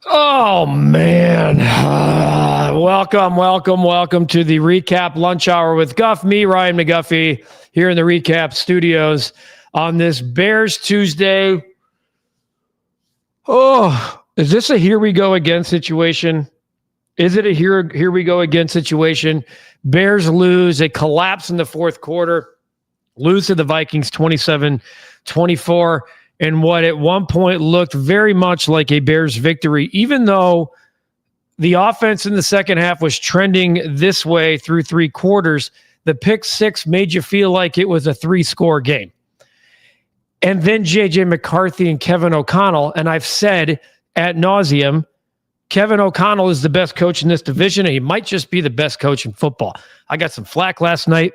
Oh, man. Welcome to the REKAP Lunch Hour with Guff, me, Ryan McCarthy, here in the REKAP studios on this Bears Tuesday. Oh, is this a here we go again situation? Is it a here we go again situation? Bears lose. They collapse in the fourth quarter, lose to the Vikings 27-24. And what at one point looked very much like a Bears victory, even though the offense in the second half was trending this way through three quarters, the pick six made you feel like it was a three-score game. And then J.J. McCarthy and Kevin O'Connell, and I've said ad nauseum, Kevin O'Connell is the best coach in this division, and he might just be the best coach in football. I got some flack last night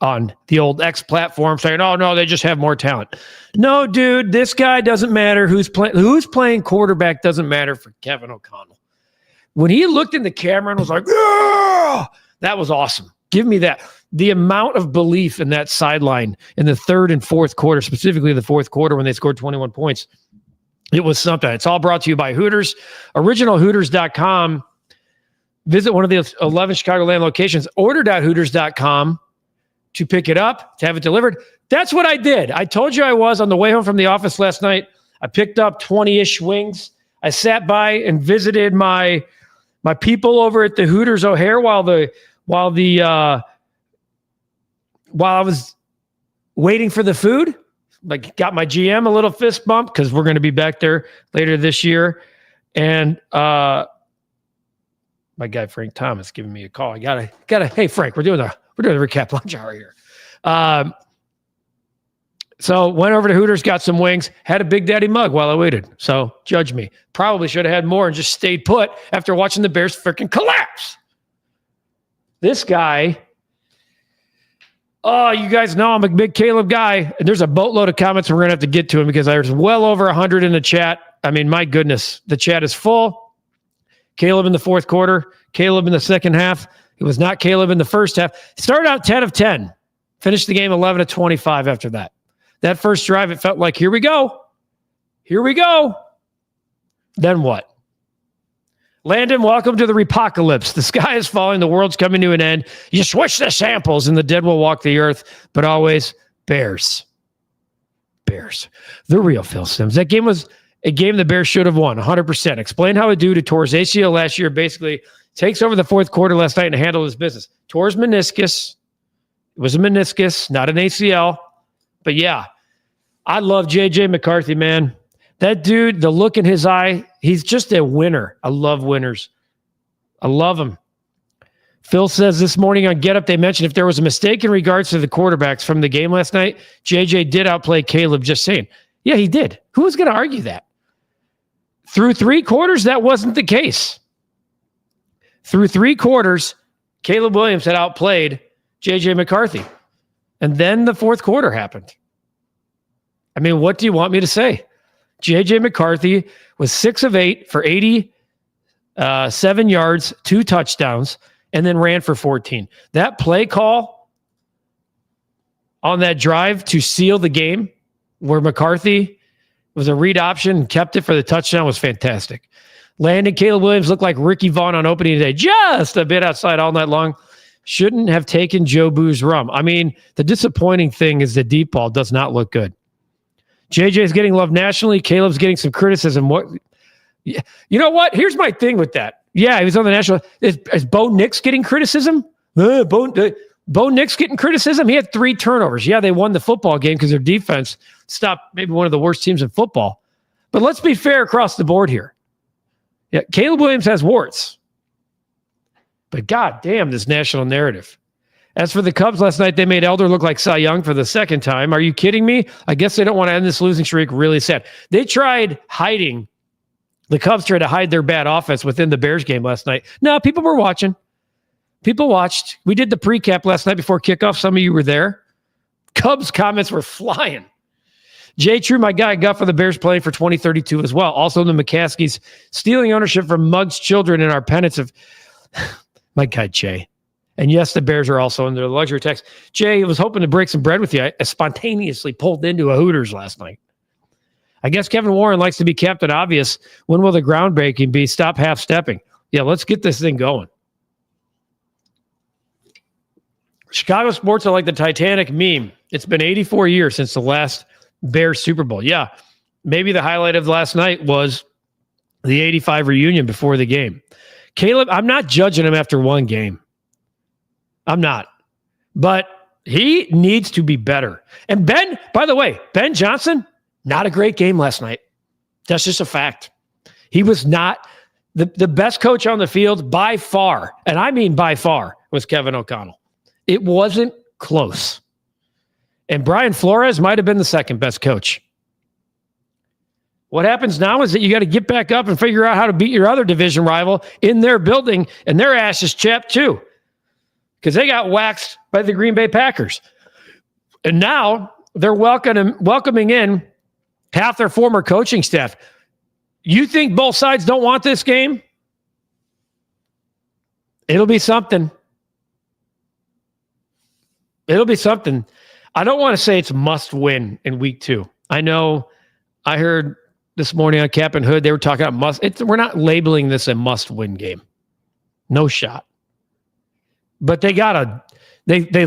on the old X platform saying, oh, no, they just have more talent. No, dude, this guy doesn't matter. Who's playing quarterback doesn't matter for Kevin O'Connell. When he looked in the camera and was like, yeah! That was awesome. Give me that. The amount of belief in that sideline in the third and fourth quarter, specifically the fourth quarter when they scored 21 points, it was something. It's all brought to you by Hooters. OriginalHooters.com. Visit one of the 11 Chicagoland locations. Order.Hooters.com. to pick it up, to have it delivered. That's what I did. I told you I was on the way home from the office last night. I picked up 20-ish wings. I sat by and visited my people over at the Hooters O'Hare while I was waiting for the food. Like, got my GM a little fist bump because we're going to be back there later this year. And my guy Frank Thomas giving me a call. I gotta. Hey Frank, we're doing the REKAP Lunch Hour here. So went over to Hooters, got some wings, had a Big Daddy mug while I waited. So judge me. Probably should have had more and just stayed put after watching the Bears freaking collapse. This guy, oh, you guys know I'm a big Caleb guy. And there's a boatload of comments we're going to have to get to him because there's well over 100 in the chat. I mean, my goodness, the chat is full. Caleb in the fourth quarter, Caleb in the second half. It was not Caleb in the first half. Started out 10 of 10. Finished the game 11 of 25 after that. That first drive, it felt like, here we go. Here we go. Then what? Landon, welcome to the repocalypse. The sky is falling. The world's coming to an end. You switch the samples and the dead will walk the earth. But always Bears. Bears. The real Phil Simms. That game was a game the Bears should have won, 100%. Explain how a dude who tore his ACL last year basically takes over the fourth quarter last night and handled his business. Tore his meniscus. It was a meniscus, not an ACL. But yeah, I love J.J. McCarthy, man. That dude, the look in his eye, he's just a winner. I love winners. I love him. Phil says this morning on Get Up, they mentioned if there was a mistake in regards to the quarterbacks from the game last night, J.J. did outplay Caleb, just saying. Yeah, he did. Who was going to argue that? Through three quarters, that wasn't the case. Through three quarters, Caleb Williams had outplayed J.J. McCarthy. And then the fourth quarter happened. I mean, what do you want me to say? J.J. McCarthy was 6 of 8 for 87 yards, 2 touchdowns, and then ran for 14. That play call on that drive to seal the game where McCarthy was a read option and kept it for the touchdown was fantastic. Landon Caleb Williams looked like Ricky Vaughn on opening day, just a bit outside all night long. Shouldn't have taken Joe Boo's rum. I mean, the disappointing thing is the deep ball does not look good. JJ is getting love nationally. Caleb's getting some criticism. What? You know what? Here's my thing with that. Yeah, he was on the national. Is Bo Nix getting criticism? Bo Nix getting criticism? He had 3 turnovers. Yeah, they won the football game because their defense stopped maybe one of the worst teams in football. But let's be fair across the board here. Yeah, Caleb Williams has warts. But God damn, this national narrative. As for the Cubs last night, they made Elder look like Cy Young for the second time. Are you kidding me? I guess they don't want to end this losing streak. Really sad. They tried hiding. The Cubs tried to hide their bad offense within the Bears game last night. No, people were watching. People watched. We did the pre-cap last night before kickoff. Some of you were there. Cubs comments were flying. Jay True, my guy, Guff for the Bears playing for 2032 as well. Also, the McCaskies stealing ownership from Muggs' children in our pennants of my guy, Jay. And yes, the Bears are also under the luxury tax. Jay was hoping to break some bread with you. I spontaneously pulled into a Hooters last night. I guess Kevin Warren likes to be Captain Obvious. When will the groundbreaking be? Stop half-stepping. Yeah, let's get this thing going. Chicago sports are like the Titanic meme. It's been 84 years since the last Bears Super Bowl. Yeah, maybe the highlight of last night was the 85 reunion before the game. Caleb, I'm not judging him after one game. I'm not. But he needs to be better. And Ben, by the way, Ben Johnson, not a great game last night. That's just a fact. He was not the best coach on the field by far, and I mean by far, was Kevin O'Connell. It wasn't close. And Brian Flores might have been the second best coach. What happens now is that you got to get back up and figure out how to beat your other division rival in their building, and their ass is chapped too, because they got waxed by the Green Bay Packers. And now they're welcoming in half their former coaching staff. You think both sides don't want this game? It'll be something. It'll be something. I don't want to say it's must win in week 2. I know I heard this morning on Cap and Hood, they were talking about we're not labeling this a must win game. No shot. But they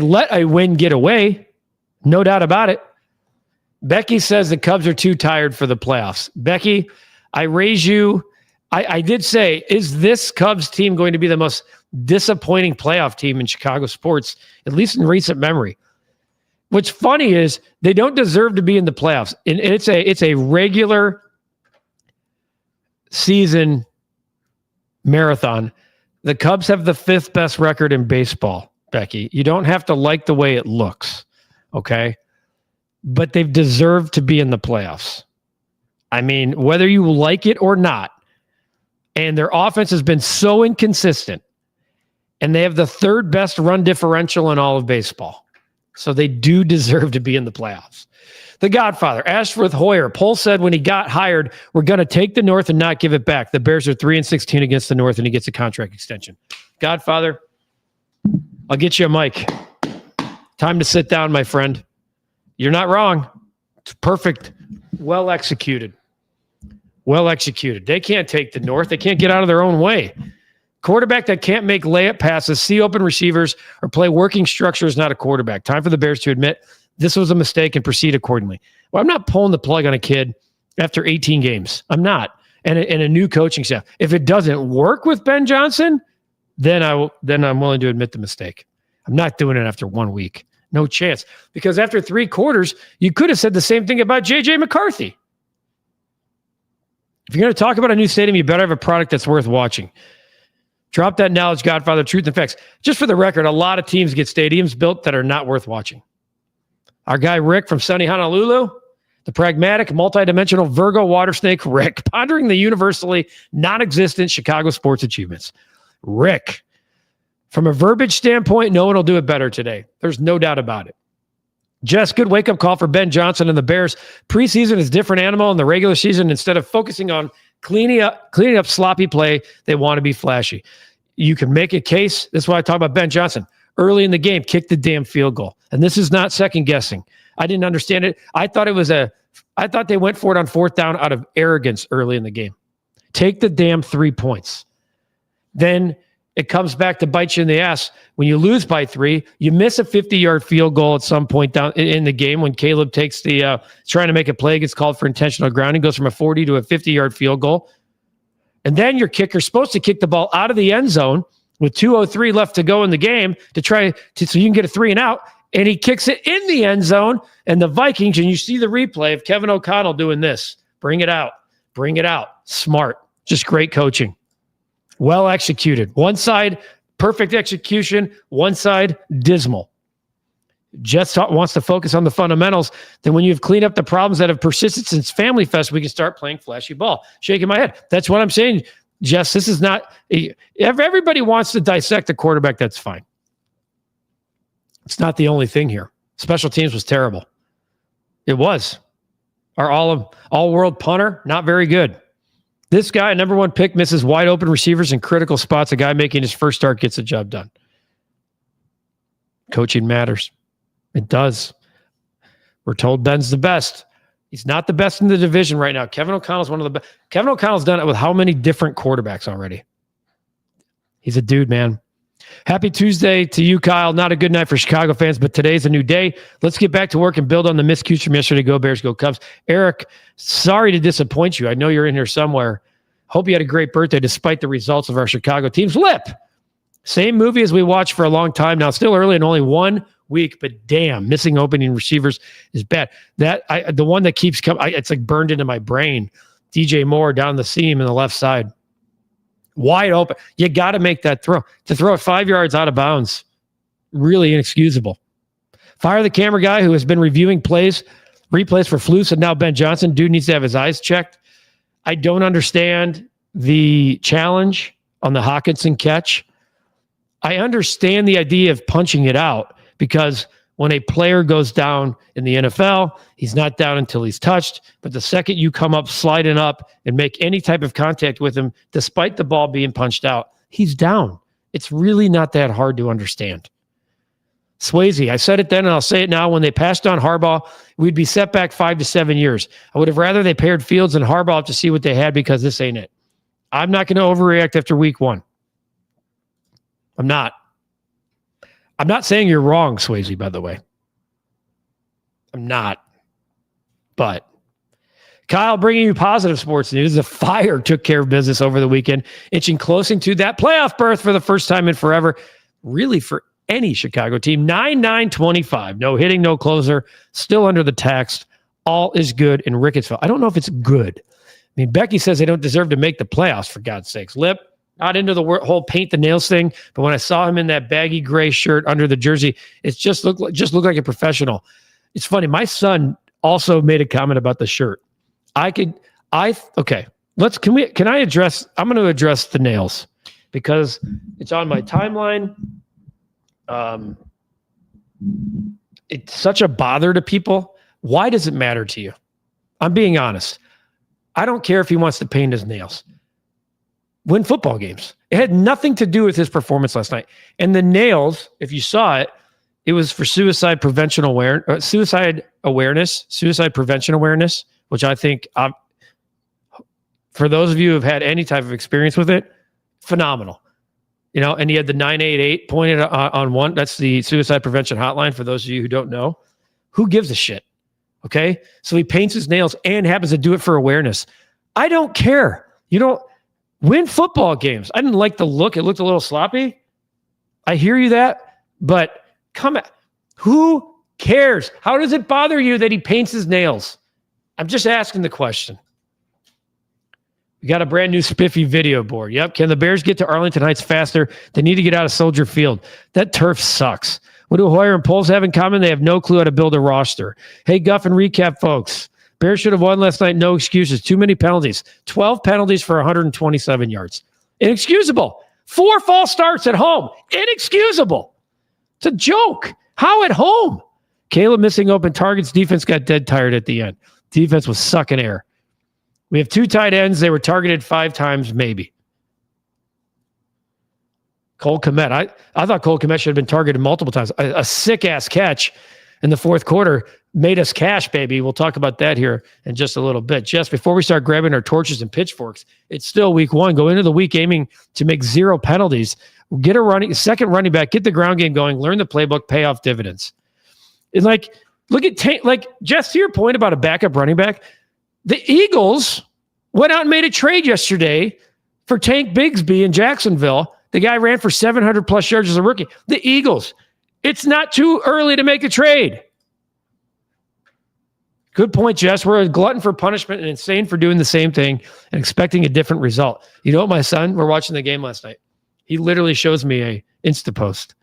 let a win get away. No doubt about it. Becky says the Cubs are too tired for the playoffs. Becky, I raise you. I did say, is this Cubs team going to be the most disappointing playoff team in Chicago sports, at least in recent memory? What's funny is they don't deserve to be in the playoffs. And it's a regular season marathon. The Cubs have the 5th best record in baseball, Becky. You don't have to like the way it looks, okay? But they've deserved to be in the playoffs. I mean, whether you like it or not, and their offense has been so inconsistent, and they have the 3rd best run differential in all of baseball. So they do deserve to be in the playoffs. The Godfather, Ashworth Hoyer. Pohl said when he got hired, we're going to take the North and not give it back. The Bears are 3-16 against the North, and he gets a contract extension. Godfather, I'll get you a mic. Time to sit down, my friend. You're not wrong. It's perfect. Well executed. Well executed. They can't take the North. They can't get out of their own way. Quarterback that can't make layup passes, see open receivers, or play working structure is not a quarterback. Time for the Bears to admit this was a mistake and proceed accordingly. Well, I'm not pulling the plug on a kid after 18 games. I'm not. And a new coaching staff. If it doesn't work with Ben Johnson, then I'm willing to admit the mistake. I'm not doing it after 1 week. No chance. Because after 3 quarters, you could have said the same thing about J.J. McCarthy. If you're going to talk about a new stadium, you better have a product that's worth watching. Drop that knowledge, Godfather, truth and facts. Just for the record, a lot of teams get stadiums built that are not worth watching. Our guy Rick from sunny Honolulu, the pragmatic, multidimensional Virgo water snake Rick, pondering the universally non-existent Chicago sports achievements. Rick, from a verbiage standpoint, no one will do it better today. There's no doubt about it. Jess, good wake-up call for Ben Johnson and the Bears. Preseason is a different animal in the regular season. Instead of focusing on cleaning up sloppy play, they want to be flashy. You can make a case. That's why I talk about Ben Johnson. Early in the game, kick the damn field goal. And this is not second guessing. I didn't understand it. I thought they went for it on 4th down out of arrogance early in the game. Take the damn 3 points. Then it comes back to bite you in the ass. When you lose by 3, you miss a 50-yard field goal at some point down in the game when Caleb takes trying to make a play, gets called for intentional grounding, goes from a 40 to a 50-yard field goal. And then your kicker's supposed to kick the ball out of the end zone with 2:03 left to go in the game so you can get a 3 and out. And he kicks it in the end zone. And the Vikings, and you see the replay of Kevin O'Connell doing this. Bring it out. Bring it out. Smart. Just great coaching. Well executed. One side, perfect execution. One side, dismal. Jets wants to focus on the fundamentals. Then when you've cleaned up the problems that have persisted since Family Fest, we can start playing flashy ball. Shaking my head. That's what I'm saying, Jess. This is not... If everybody wants to dissect the quarterback, that's fine. It's not the only thing here. Special teams was terrible. It was. Our all-world punter, not very good. This guy, number 1 pick, misses wide open receivers in critical spots. A guy making his first start gets the job done. Coaching matters. It does. We're told Ben's the best. He's not the best in the division right now. Kevin O'Connell's one of the best. Kevin O'Connell's done it with how many different quarterbacks already? He's a dude, man. Happy Tuesday to you, Kyle. Not a good night for Chicago fans, but today's a new day. Let's get back to work and build on the miscues from yesterday. Go Bears, go Cubs. Eric, sorry to disappoint you. I know you're in here somewhere. Hope you had a great birthday despite the results of our Chicago team's lip. Same movie as we watched for a long time now. Still early and only 1 week, but damn, missing opening receivers is bad. The one that keeps coming, it's like burned into my brain. DJ Moore down the seam in the left side. Wide open. You got to make that throw. To throw it 5 yards out of bounds, really inexcusable. Fire the camera guy who has been reviewing replays for Flus and now Ben Johnson. Dude needs to have his eyes checked. I don't understand the challenge on the Hawkinson catch. I understand the idea of punching it out because when a player goes down in the NFL, he's not down until he's touched. But the second you come up sliding up and make any type of contact with him, despite the ball being punched out, he's down. It's really not that hard to understand. Swayze, I said it then and I'll say it now. When they passed on Harbaugh, we'd be set back 5 to 7 years. I would have rather they paired Fields and Harbaugh up to see what they had because this ain't it. I'm not going to overreact after week 1. I'm not saying you're wrong, Swayze, by the way. I'm not. But Kyle, bringing you positive sports news. The Fire took care of business over the weekend, inching closer to that playoff berth for the first time in forever. Really, for any Chicago team. 9-9-25. No hitting, no closer. Still under the tax. All is good in Rickettsville. I don't know if it's good. I mean, Becky says they don't deserve to make the playoffs, for God's sakes. Lip, not into the whole paint the nails thing, but when I saw him in that baggy gray shirt under the jersey, it just looked like a professional. It's funny. My son also made a comment about the shirt. Can I address, I'm going to address the nails because it's on my timeline. It's such a bother to people. Why does it matter to you? I'm being honest. I don't care if he wants to paint his nails. Win football games. It had nothing to do with his performance last night. And the nails, if you saw it, it was for suicide prevention awareness, which I think, for those of you who have had any type of experience with it, phenomenal. You know, and he had the 988 pointed on one. That's the suicide prevention hotline for those of you who don't know. Who gives a shit? Okay? So he paints his nails and happens to do it for awareness. I don't care. You don't win football games. I didn't like the look. It looked a little sloppy. I hear you that, but who cares? How does it bother you that he paints his nails? I'm just asking the question. We got a brand new spiffy video board. Yep. Can the Bears get to Arlington Heights faster? They need to get out of Soldier Field. That turf sucks. What do Hoyer and Poles have in common? They have no clue how to build a roster. Hey, Guff and Recap, folks. Bears should have won last night. No excuses. Too many penalties. 12 penalties for 127 yards. Inexcusable. 4 false starts at home. Inexcusable. It's a joke. How at home? Caleb missing open targets. Defense got dead tired at the end. Defense was sucking air. We have 2 tight ends. They were targeted 5 times, maybe. Cole Kmet. I thought Cole Kmet should have been targeted multiple times. A sick-ass catch in the fourth quarter made us cash, baby. We'll talk about that here in just a little bit. Jess, before we start grabbing our torches and pitchforks, it's still week 1. Go into the week aiming to make 0 penalties. Get a second running back. Get the ground game going. Learn the playbook. Pay off dividends. And look at Jess, to your point about a backup running back, the Eagles went out and made a trade yesterday for Tank Bigsby in Jacksonville. The guy ran for 700 plus yards as a rookie. The Eagles. It's not too early to make a trade. Good point, Jess. We're a glutton for punishment and insane for doing the same thing and expecting a different result. You know what, my son? We're watching the game last night. He literally shows me a Insta post,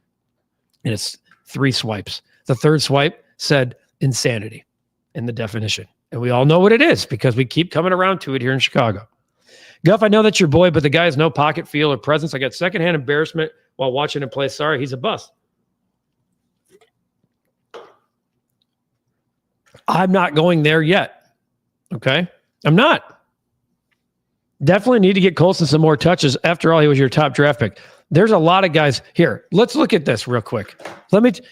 and it's 3 swipes. The third swipe said insanity in the definition. And we all know what it is because we keep coming around to it here in Chicago. Guff, I know that's your boy, but the guy has no pocket feel or presence. I got secondhand embarrassment while watching him play. Sorry, he's a bust. I'm not going there yet. Okay? I'm not. Definitely need to get Colston some more touches. After all, he was your top draft pick. There's a lot of guys here. Let's look at this real quick.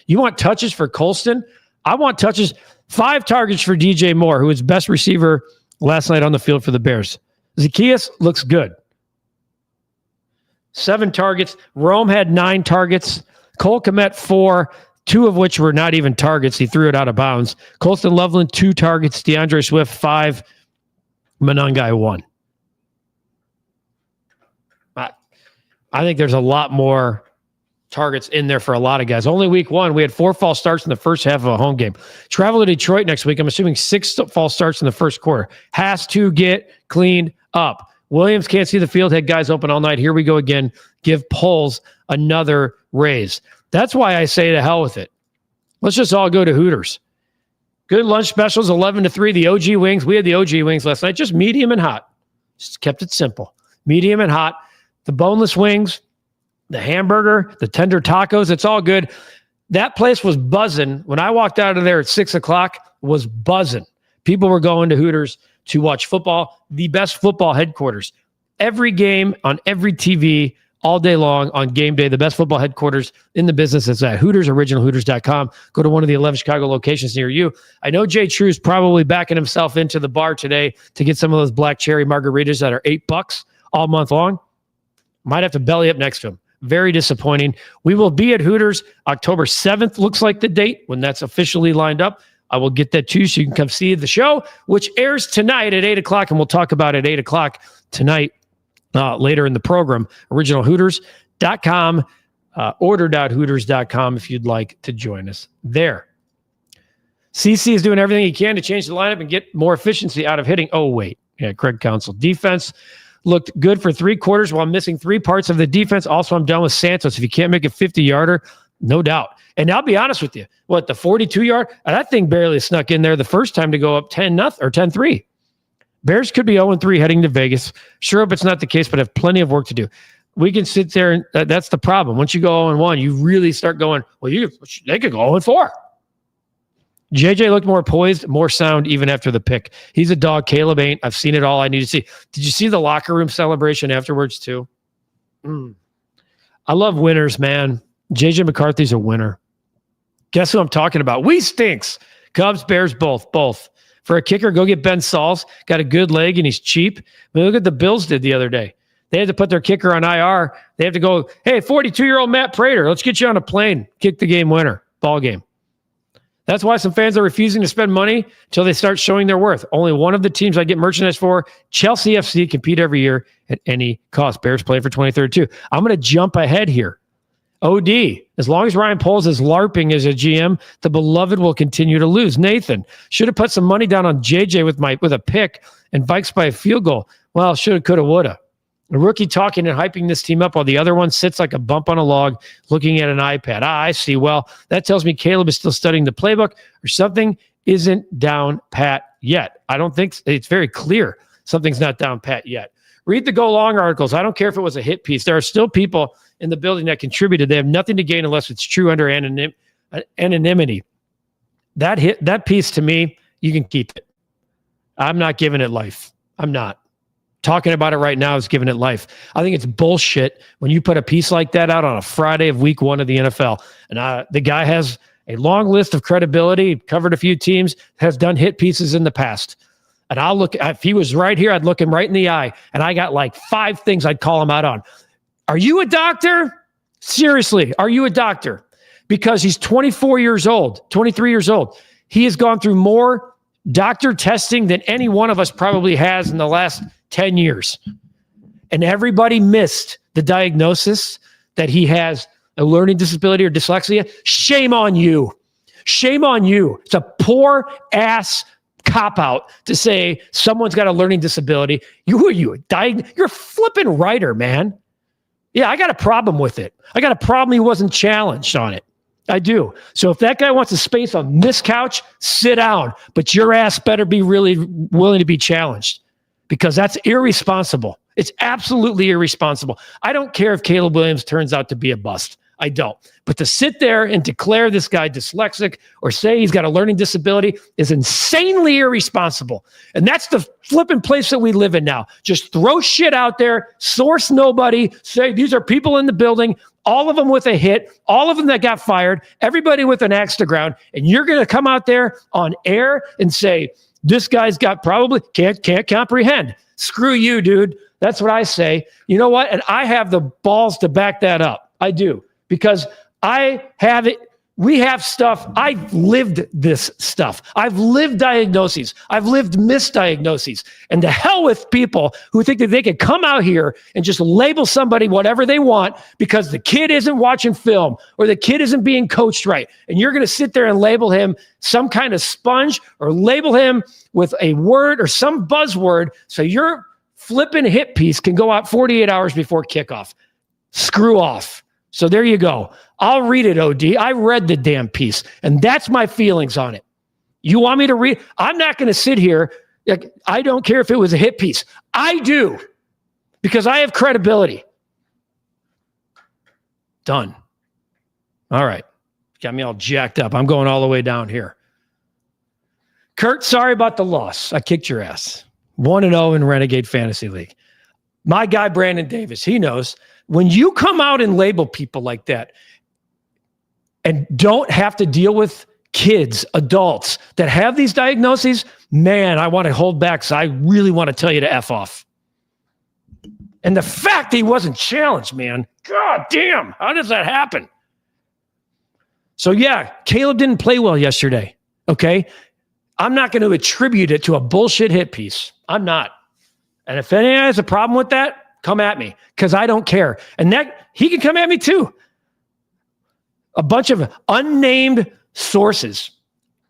You want touches for Colston? I want touches. 5 targets for DJ Moore, who was best receiver last night on the field for the Bears. Zacchaeus looks good. 7 targets. Rome had 9 targets. Cole Kmet 4, 2 of which were not even targets. He threw it out of bounds. Colston Loveland 2 targets. DeAndre Swift 5. Monangai 1. I think there's a lot more targets in there for a lot of guys. Only week 1, we had 4 false starts in the first half of a home game. Travel to Detroit next week. I'm assuming 6 false starts in the first quarter. Has to get cleaned up. Williams can't see the field. Had guys open all night. Here we go again. Give Poles another raise. That's why I say to hell with it. Let's just all go to Hooters. Good lunch specials, 11 to 3. The OG wings. We had the OG wings last night. Just medium and hot. Just kept it simple. Medium and hot. The boneless wings, the hamburger, the tender tacos, it's all good. That place was buzzing. When I walked out of there at 6 o'clock, was buzzing. People were going to Hooters to watch football, the best football headquarters. Every game on every TV all day long on game day, the best football headquarters in the business is at Hooters, originalhooters.com. Go to one of the 11 Chicago locations near you. I know Jay True's probably backing himself into the bar today to get some of those black cherry margaritas that are $8 all month long. Might have to belly up next to him. Very disappointing. We will be at Hooters October 7th, looks like the date, when that's officially lined up. I will get that to you so you can come see the show, which airs tonight at 8 o'clock, and we'll talk about it at 8 o'clock tonight later in the program. Originalhooters.com, order.hooters.com if you'd like to join us there. CC is doing everything he can to change the lineup and get more efficiency out of hitting. Oh, wait. Yeah, Craig Counsell. Defense looked good for 3 quarters while missing 3 parts of the defense. Also, I'm done with Santos. If you can't make a 50-yarder, no doubt. And I'll be honest with you. The 42-yard? That thing barely snuck in there the first time to go up 10-0 or 10-3. Bears could be 0-3 heading to Vegas. Sure, if it's not the case, but have plenty of work to do. We can sit there, and that's the problem. Once you go 0-1, you really start going, they could go 0-4. JJ looked more poised, more sound even after the pick. He's a dog. Caleb ain't. I've seen it all I need to see. Did you see the locker room celebration afterwards too? I love winners, man. JJ McCarthy's a winner. Guess who I'm talking about? We stinks. Cubs, Bears, both. For a kicker, go get Ben Sauls. Got a good leg and he's cheap. Look what the Bills did the other day. They had to put their kicker on IR. They have to go, hey, 42-year-old Matt Prater, let's get you on a plane. Kick the game winner. Ball game. That's why some fans are refusing to spend money until they start showing their worth. Only one of the teams I get merchandise for, Chelsea FC, compete every year at any cost. Bears play for 2032. I'm going to jump ahead here. OD, as long as Ryan Poles is LARPing as a GM, the beloved will continue to lose. Nathan, should have put some money down on JJ with a pick and Vikes by a field goal. Well, shoulda, coulda, woulda. A rookie talking and hyping this team up while the other one sits like a bump on a log looking at an iPad. I see. Well, that tells me Caleb is still studying the playbook or something isn't down pat yet. I don't think it's very clear something's not down pat yet. Read the Go Long articles. I don't care if it was a hit piece. There are still people in the building that contributed. They have nothing to gain unless it's true under anonymity. That piece to me, you can keep it. I'm not giving it life. I'm not. Talking about it right now is giving it life. I think it's bullshit when you put a piece like that out on a Friday of week 1 of the NFL. And the guy has a long list of credibility, covered a few teams, has done hit pieces in the past. And I'll look, if he was right here, I'd look him right in the eye. And I got like 5 things I'd call him out on. Are you a doctor? Seriously, are you a doctor? Because he's 23 years old. He has gone through more doctor testing than any one of us probably has in the last 10 years. And everybody missed the diagnosis that he has a learning disability or dyslexia. Shame on you. Shame on you. It's a poor ass cop-out to say someone's got a learning disability. You're a flipping writer, man. Yeah, I got a problem with it. I got a problem he wasn't challenged on it. I do. So if that guy wants a space on this couch, sit down. But your ass better be really willing to be challenged because that's irresponsible. It's absolutely irresponsible. I don't care if Caleb Williams turns out to be a bust. I don't. But to sit there and declare this guy dyslexic or say he's got a learning disability is insanely irresponsible. And that's the flipping place that we live in now. Just throw shit out there, source nobody, say these are people in the building. all of them with a hit, all of them that got fired, everybody with an axe to ground, and you're going to come out there on air and say, this guy's got probably can't comprehend. Screw you, dude. That's what I say. You know what? And I have the balls to back that up. I do, because I have it. We have stuff. I've lived this stuff. I've lived diagnoses. I've lived misdiagnoses. And to hell with people who think that they can come out here and just label somebody whatever they want because the kid isn't watching film or the kid isn't being coached right. And you're going to sit there and label him some kind of sponge or label him with a word or some buzzword so your flipping hit piece can go out 48 hours before kickoff. Screw off. So there you go. I'll read it, OD. I read the damn piece, and that's my feelings on it. You want me to read? I'm not going to sit here. Like, I don't care if it was a hit piece. I do, because I have credibility. Done. All right. Got me all jacked up. I'm going all the way down here. Kurt, sorry about the loss. I kicked your ass. 1-0 in Renegade Fantasy League. My guy, Brandon Davis, he knows. When you come out and label people like that and don't have to deal with kids, adults that have these diagnoses, man, I want to hold back. So I really want to tell you to F off. And the fact that he wasn't challenged, man, God damn, how does that happen? So yeah, Caleb didn't play well yesterday, okay? I'm not going to attribute it to a bullshit hit piece. I'm not. And if anyone has a problem with that, come at me, because I don't care. And that he can come at me too. A bunch of unnamed sources.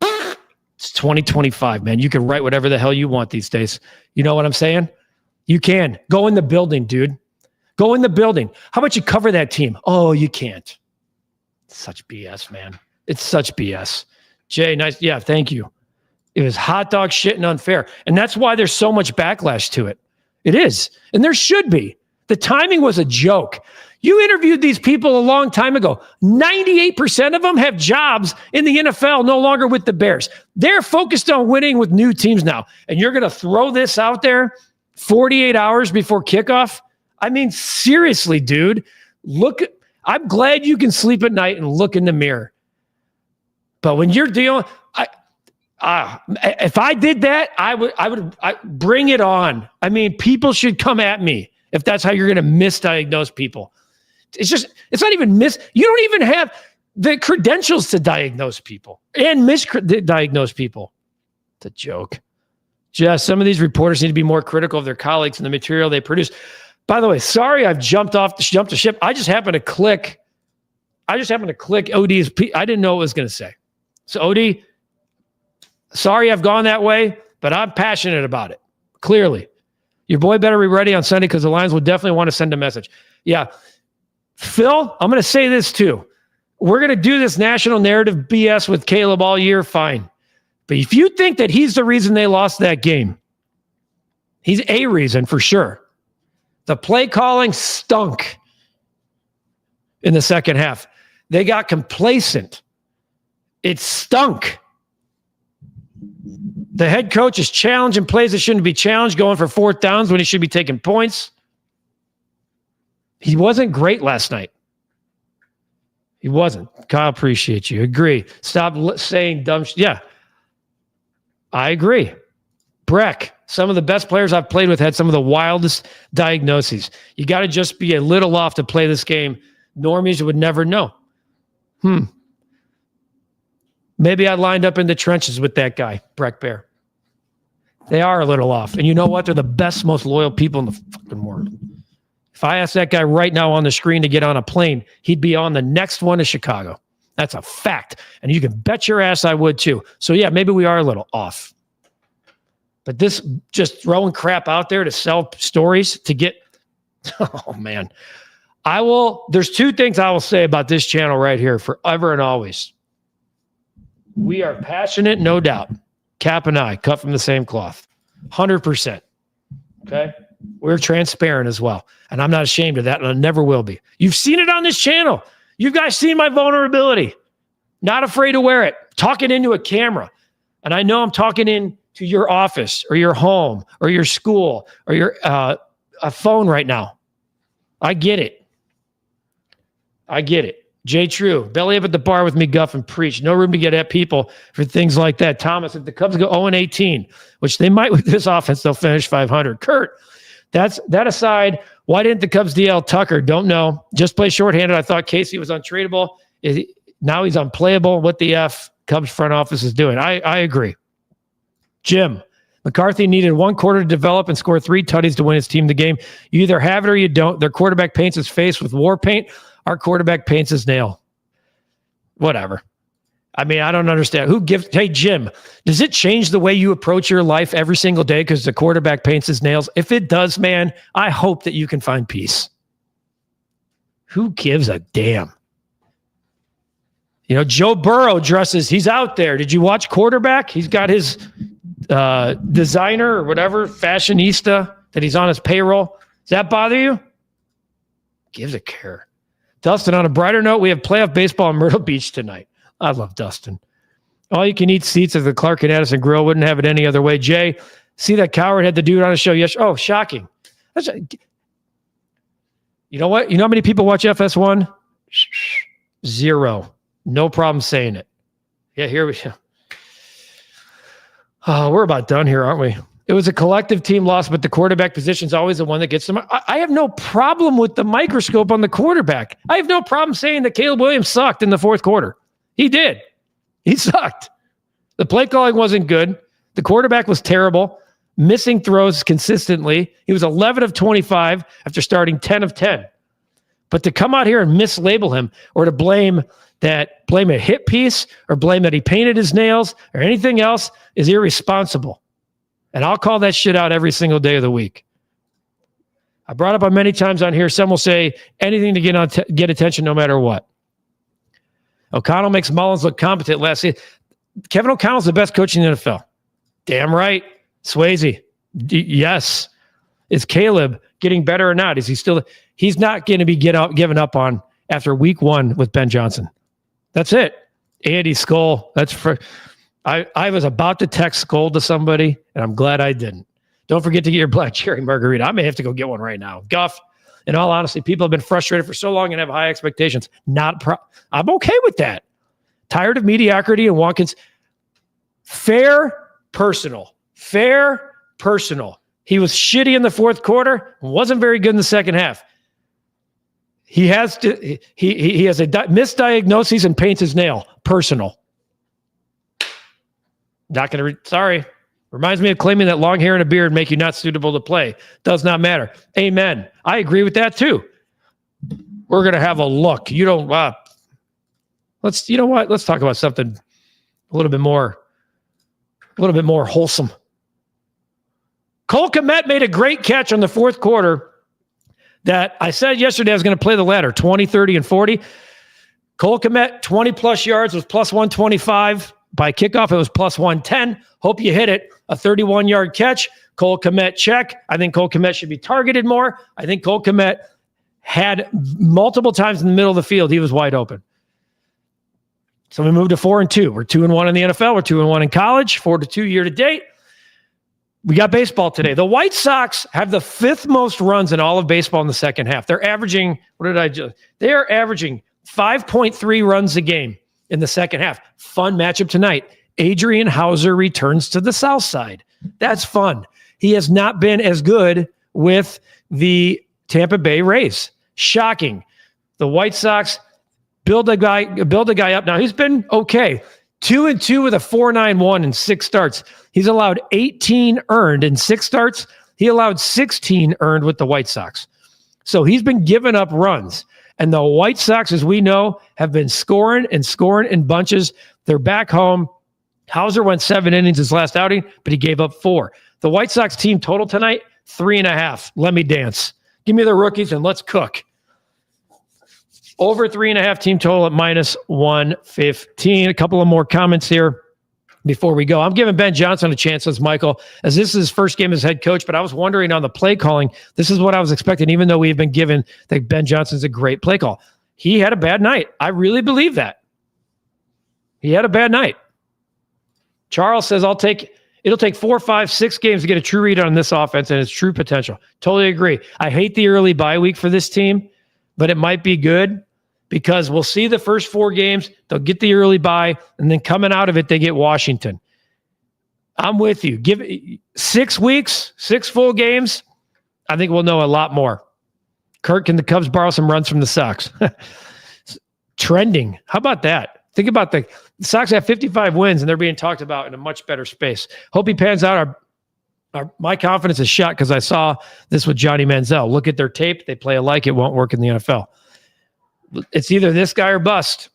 It's 2025, man. You can write whatever the hell you want these days. You know what I'm saying? You can. Go in the building, dude. Go in the building. How about you cover that team? Oh, you can't. Such BS, man. It's such BS. Jay, nice. Yeah, thank you. It was hot dog shit and unfair. And that's why there's so much backlash to it. It is. And there should be. The timing was a joke. You interviewed these people a long time ago. 98% of them have jobs in the NFL, no longer with the Bears. They're focused on winning with new teams now. And you're going to throw this out there 48 hours before kickoff? I mean, seriously, dude. I'm glad you can sleep at night and look in the mirror. But when you're dealing... if I did that, I would bring it on. I mean, people should come at me if that's how you're going to misdiagnose people. It's not even you don't even have the credentials to diagnose people and misdiagnose people. It's a joke. Just some of these reporters need to be more critical of their colleagues and the material they produce. By the way, sorry I've jumped the ship. I just happened to click OD's I didn't know what it was going to say. So OD, sorry I've gone that way, but I'm passionate about it. Clearly. Your boy better be ready on Sunday because the Lions will definitely want to send a message. Yeah. Phil, I'm going to say this too. We're going to do this national narrative BS with Caleb all year, fine. But if you think that he's the reason they lost that game, he's a reason for sure. The play calling stunk in the second half. They got complacent. It stunk. The head coach is challenging plays that shouldn't be challenged, going for fourth downs when he should be taking points. He wasn't great last night. He wasn't. Kyle, appreciate you. Agree. Stop saying dumb shit. Yeah, I agree. Breck, some of the best players I've played with had some of the wildest diagnoses. You got to just be a little off to play this game. Normies would never know. Maybe I lined up in the trenches with that guy, Breck Bear. They are a little off. And you know what? They're the best, most loyal people in the fucking world. If I asked that guy right now on the screen to get on a plane, he'd be on the next one to Chicago. That's a fact. And you can bet your ass I would too. So yeah, maybe we are a little off. But this just throwing crap out there to sell stories to get, oh man. There's two things I will say about this channel right here forever and always. We are passionate, no doubt. Cap and I, cut from the same cloth. 100%. Okay? We're transparent as well. And I'm not ashamed of that, and I never will be. You've seen it on this channel. You guys seen my vulnerability. Not afraid to wear it. Talking into a camera. And I know I'm talking into your office or your home or your school or your a phone right now. I get it. I get it. Jay True, belly up at the bar with me, Guff, and preach. No room to get at people for things like that. Thomas, if the Cubs go 0-18, which they might with this offense, they'll finish 500. Kurt, that aside, why didn't the Cubs DL Tucker? Don't know. Just play shorthanded. I thought Casey was untradeable. Now he's unplayable. What the F Cubs front office is doing. I agree. Jim, McCarthy needed 1 quarter to develop and score 3 tutties to win his team the game. You either have it or you don't. Their quarterback paints his face with war paint. Our quarterback paints his nail. Whatever. I mean, I don't understand. Hey, Jim, does it change the way you approach your life every single day because the quarterback paints his nails? If it does, man, I hope that you can find peace. Who gives a damn? Joe Burrow dresses. He's out there. Did you watch quarterback? He's got his designer or whatever, fashionista that he's on his payroll. Does that bother you? Gives a care. Dustin, on a brighter note, we have playoff baseball in Myrtle Beach tonight. I love Dustin. All you can eat seats at the Clark and Addison Grill. Wouldn't have it any other way. Jay, see that coward had the dude on a show yesterday. Oh, shocking. You know what? You know how many people watch FS1? 0. No problem saying it. Yeah, here we go. Oh, we're about done here, aren't we? It was a collective team loss, but the quarterback position is always the one that gets them. I have no problem with the microscope on the quarterback. I have no problem saying that Caleb Williams sucked in the fourth quarter. He did. He sucked. The play calling wasn't good. The quarterback was terrible, missing throws consistently. He was 11 of 25 after starting 10 of 10. But to come out here and mislabel him or to blame a hit piece or blame that he painted his nails or anything else is irresponsible. And I'll call that shit out every single day of the week. I brought up on many times on here, some will say anything to get attention no matter what. O'Connell makes Mullins look competent last season. Kevin O'Connell's the best coach in the NFL. Damn right. Swayze. Yes. Is Caleb getting better or not? Is he still? He's not going to be given up on after week 1 with Ben Johnson. That's it. Andy Skoll. That's for. I was about to text Skoll to somebody, and I'm glad I didn't. Don't forget to get your black cherry margarita. I may have to go get one right now. Guff, in all honesty, people have been frustrated for so long and have high expectations. I'm okay with that. Tired of mediocrity and Watkins. Fair, personal. He was shitty in the fourth quarter, wasn't very good in the second half. He has a misdiagnosis and paints his nail. Personal. Not going to, sorry. Reminds me of claiming that long hair and a beard make you not suitable to play. Does not matter. Amen. I agree with that too. We're going to have a look. You know what? Let's talk about something a little bit more wholesome. Cole Kmet made a great catch on the fourth quarter that I said yesterday I was going to play the ladder, 20, 30, and 40. Cole Kmet, 20-plus yards, was plus 125. By kickoff, it was plus 110. Hope you hit it. A 31-yard catch. Cole Kmet, check. I think Cole Kmet should be targeted more. I think Cole Kmet had multiple times in the middle of the field, he was wide open. So we moved to 4-2. We're 2-1 in the NFL. We're 2-1 in college. 4-2 year to date. We got baseball today. The White Sox have the 5th most runs in all of baseball in the second half. They're averaging, They are averaging 5.3 runs a game in the second half. Fun matchup tonight. Adrian Hauser returns to the South Side. That's fun. He has not been as good with the Tampa Bay Rays. Shocking. The White Sox build a guy up. Now he's been okay. 2-2 with a 4.91 in 6 starts. He's allowed 18 earned in 6 starts. He allowed 16 earned with the White Sox. So he's been giving up runs. And the White Sox, as we know, have been scoring in bunches. They're back home. Hauser went 7 innings his last outing, but he gave up 4. The White Sox team total tonight, 3.5. Let me dance. Give me the rookies and let's cook. Over 3.5 team total at minus 115. A couple of more comments here before we go. I'm giving Ben Johnson a chance, says Michael, as this is his first game as head coach, but I was wondering on the play calling, this is what I was expecting, even though we've been given that Ben Johnson's a great play call. He had a bad night. I really believe that. He had a bad night. Charles says, it'll take 4, 5, 6 games to get a true read on this offense and its true potential. Totally agree. I hate the early bye week for this team, but it might be good. because we'll see the first 4 games. They'll get the early bye, and then coming out of it, they get Washington. I'm with you. Give it 6 weeks, 6 full games. I think we'll know a lot more. Kurt, can the Cubs borrow some runs from the Sox? Trending. How about that? Think about the Sox have 55 wins, and they're being talked about in a much better space. Hope he pans out. My confidence is shot because I saw this with Johnny Manziel. Look at their tape. They play alike. It won't work in the NFL. It's either this guy or bust.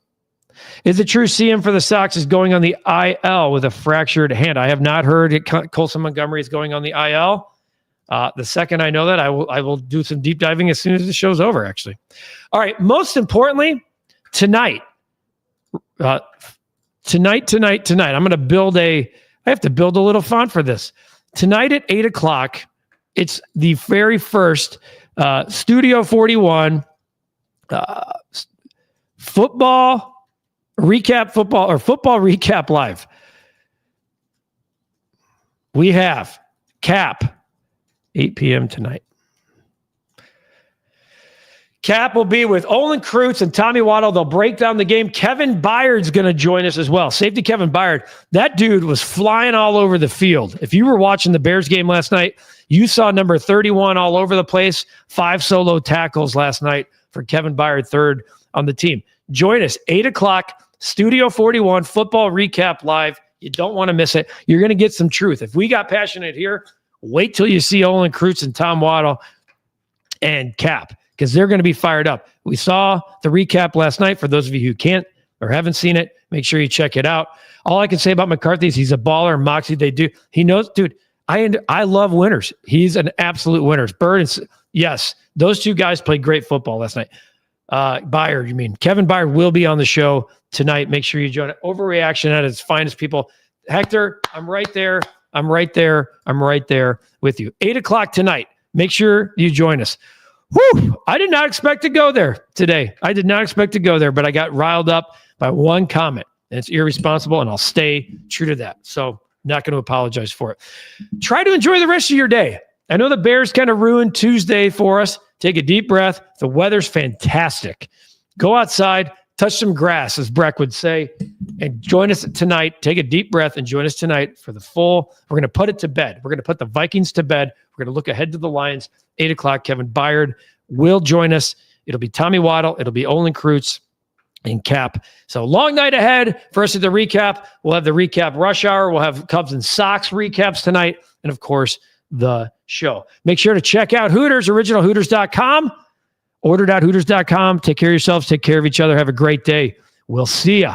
Is it true CM for the Sox is going on the IL with a fractured hand? I have not heard it. Colson Montgomery is going on the IL. The second I know that, I will do some deep diving as soon as the show's over, actually. All right. Most importantly, tonight. I'm going to build I have to build a little font for this. Tonight at 8 o'clock, it's the very first Studio 41 football recap live. We have Cap, 8 p.m. tonight. Cap will be with Olin Kreutz and Tommy Waddle. They'll break down the game. Kevin Byard's going to join us as well. Safety Kevin Byard. That dude was flying all over the field. If you were watching the Bears game last night, you saw number 31 all over the place. 5 solo tackles last night for Kevin Byard, third on the team. Join us, 8 o'clock, Studio 41, Football Recap Live. You don't want to miss it. You're going to get some truth. If we got passionate here, wait till you see Olin Kreutz and Tom Waddle and Cap, because they're going to be fired up. We saw the recap last night. For those of you who can't or haven't seen it, make sure you check it out. All I can say about McCarthy is he's a baller. Moxie, he knows, dude, I love winners. He's an absolute winner. Bird, yes, those 2 guys played great football last night. Byard, you mean. Kevin Byard will be on the show tonight. Make sure you join it. Overreaction at its finest, people. Hector, I'm right there. I'm right there with you. 8 o'clock tonight. Make sure you join us. Whew, I did not expect to go there today. I did not expect to go there, but I got riled up by one comment, and it's irresponsible, and I'll stay true to that. So not going to apologize for it. Try to enjoy the rest of your day. I know the Bears kind of ruined Tuesday for us. Take a deep breath. The weather's fantastic. Go outside, touch some grass, as Breck would say, and join us tonight. Take a deep breath and join us tonight for the full. We're going to put it to bed. We're going to put the Vikings to bed. We're going to look ahead to the Lions. 8 o'clock, Kevin Byard will join us. It'll be Tommy Waddle. It'll be Olin Kreutz and Cap. So long night ahead for us at the recap. We'll have the recap rush hour. We'll have Cubs and Sox recaps tonight. And, of course, the show. Make sure to check out Hooters, originalhooters.com. Order.hooters.com. Take care of yourselves. Take care of each other. Have a great day. We'll see you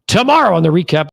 tomorrow on the Recap